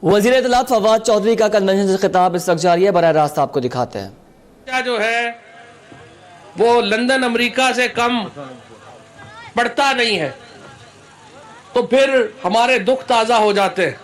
وزیر اطلاعات فواد چودھری کا کنونشن سے خطاب اس وقت جاری ہے، براہ راست آپ کو دکھاتے ہیں۔ جو ہے وہ لندن امریکہ سے کم پڑتا نہیں ہے، تو پھر ہمارے دکھ تازہ ہو جاتے ہیں۔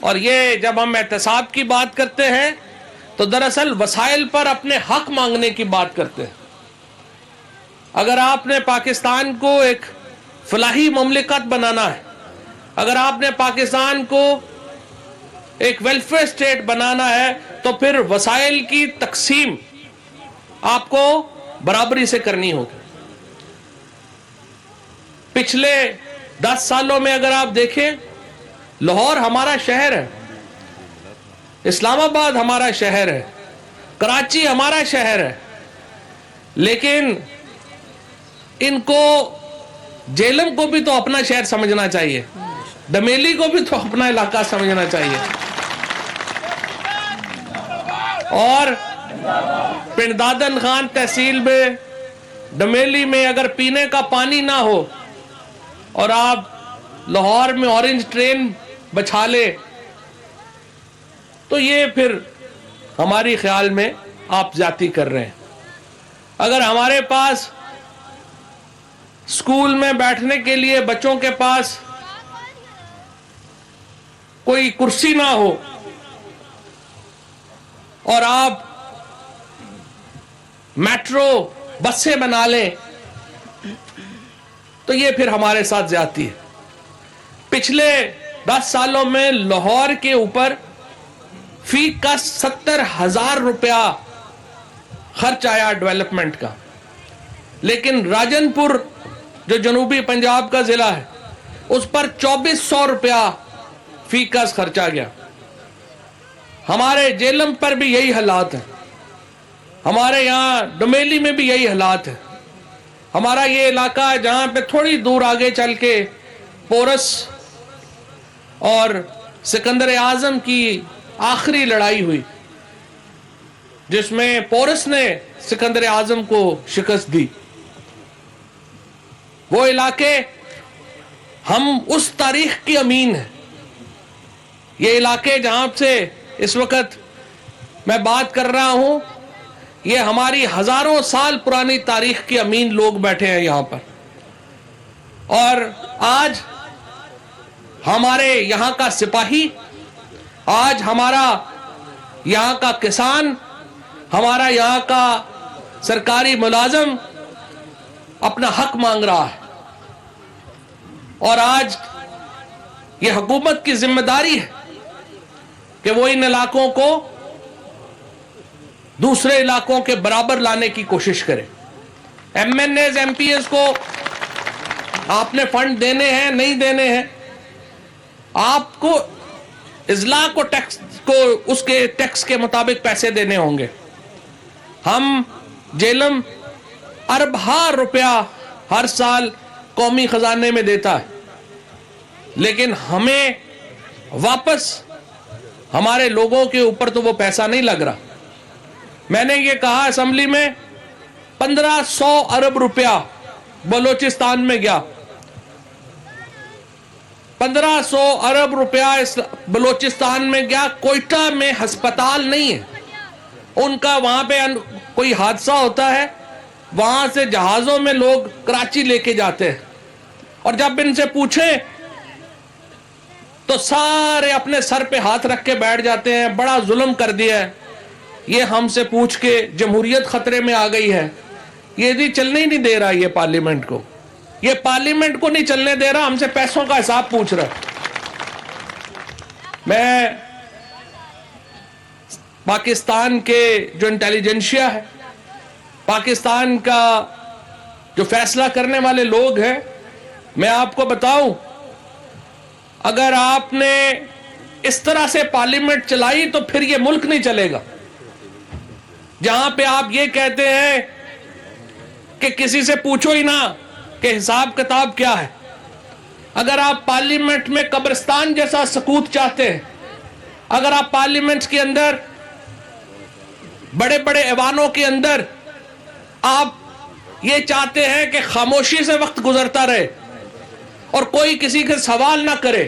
اور یہ جب ہم احتساب کی بات کرتے ہیں تو دراصل وسائل پر اپنے حق مانگنے کی بات کرتے ہیں۔ اگر آپ نے پاکستان کو ایک فلاحی مملکت بنانا ہے، اگر آپ نے پاکستان کو ایک ویلفیئر سٹیٹ بنانا ہے، تو پھر وسائل کی تقسیم آپ کو برابری سے کرنی ہوگی۔ پچھلے 10 سالوں میں اگر آپ دیکھیں، لاہور ہمارا شہر ہے، اسلام آباد ہمارا شہر ہے، کراچی ہمارا شہر ہے، لیکن ان کو جیلم کو بھی تو اپنا شہر سمجھنا چاہیے، دمیلی کو بھی تو اپنا علاقہ سمجھنا چاہیے، اور پنڈادن خان تحصیل میں دمیلی میں اگر پینے کا پانی نہ ہو اور آپ لاہور میں اورنج ٹرین بچھا لے، تو یہ پھر ہماری خیال میں آپ زیادتی کر رہے ہیں۔ اگر ہمارے پاس اسکول میں بیٹھنے کے لیے بچوں کے پاس کوئی کرسی نہ ہو اور آپ میٹرو بسیں بنا لیں، تو یہ پھر ہمارے ساتھ زیادتی ہے۔ پچھلے 10 سالوں میں لاہور کے اوپر فی کا 70,000 روپیہ خرچ آیا ڈیولپمنٹ کا، لیکن راجن پور جو جنوبی پنجاب کا ضلع ہے، اس پر 2400 روپیہ فی کا خرچہ گیا۔ ہمارے جیلم پر بھی یہی حالات ہیں، ہمارے یہاں ڈمیلی میں بھی یہی حالات ہیں۔ ہمارا یہ علاقہ ہے جہاں پہ تھوڑی دور آگے چل کے پورس اور سکندر اعظم کی آخری لڑائی ہوئی، جس میں پورس نے سکندر اعظم کو شکست دی۔ وہ علاقے ہم اس تاریخ کی امین ہیں۔ یہ علاقے جہاں سے اس وقت میں بات کر رہا ہوں، یہ ہماری ہزاروں سال پرانی تاریخ کی امین لوگ بیٹھے ہیں یہاں پر، اور آج ہمارے یہاں کا سپاہی، آج ہمارا یہاں کا کسان، ہمارا یہاں کا سرکاری ملازم اپنا حق مانگ رہا ہے، اور آج یہ حکومت کی ذمہ داری ہے کہ وہ ان علاقوں کو دوسرے علاقوں کے برابر لانے کی کوشش کرے۔ MNEs MPEs کو آپ نے فنڈ دینے ہیں نہیں دینے ہیں، آپ کو اضلاع کو ٹیکس کو اس کے ٹیکس کے مطابق پیسے دینے ہوں گے۔ ہم جیلم اربہ روپیہ ہر سال قومی خزانے میں دیتا ہے، لیکن ہمیں واپس ہمارے لوگوں کے اوپر تو وہ پیسہ نہیں لگ رہا۔ میں نے یہ کہا اسمبلی میں، 1500 ارب روپیہ بلوچستان میں گیا، 1500 ارب روپیہ بلوچستان میں گیا۔ کوئٹہ میں ہسپتال نہیں ہے ان کا، وہاں پہ کوئی حادثہ ہوتا ہے، وہاں سے جہازوں میں لوگ کراچی لے کے جاتے ہیں، اور جب ان سے پوچھیں تو سارے اپنے سر پہ ہاتھ رکھ کے بیٹھ جاتے ہیں، بڑا ظلم کر دیا ہے، یہ ہم سے پوچھ کے جمہوریت خطرے میں آ گئی ہے، یہ بھی چلنے ہی نہیں دے رہا، یہ پارلیمنٹ کو، یہ پارلیمنٹ کو نہیں چلنے دے رہا، ہم سے پیسوں کا حساب پوچھ رہا۔ میں پاکستان کے جو انٹیلیجنشیا ہے، پاکستان کا جو فیصلہ کرنے والے لوگ ہیں، میں آپ کو بتاؤں، اگر آپ نے اس طرح سے پارلیمنٹ چلائی تو پھر یہ ملک نہیں چلے گا، جہاں پہ آپ یہ کہتے ہیں کہ کسی سے پوچھو ہی نہ کہ حساب کتاب کیا ہے۔ اگر آپ پارلیمنٹ میں قبرستان جیسا سکوت چاہتے ہیں، اگر آپ پارلیمنٹ کے اندر بڑے بڑے ایوانوں کے اندر آپ یہ چاہتے ہیں کہ خاموشی سے وقت گزرتا رہے اور کوئی کسی کے سوال نہ کرے،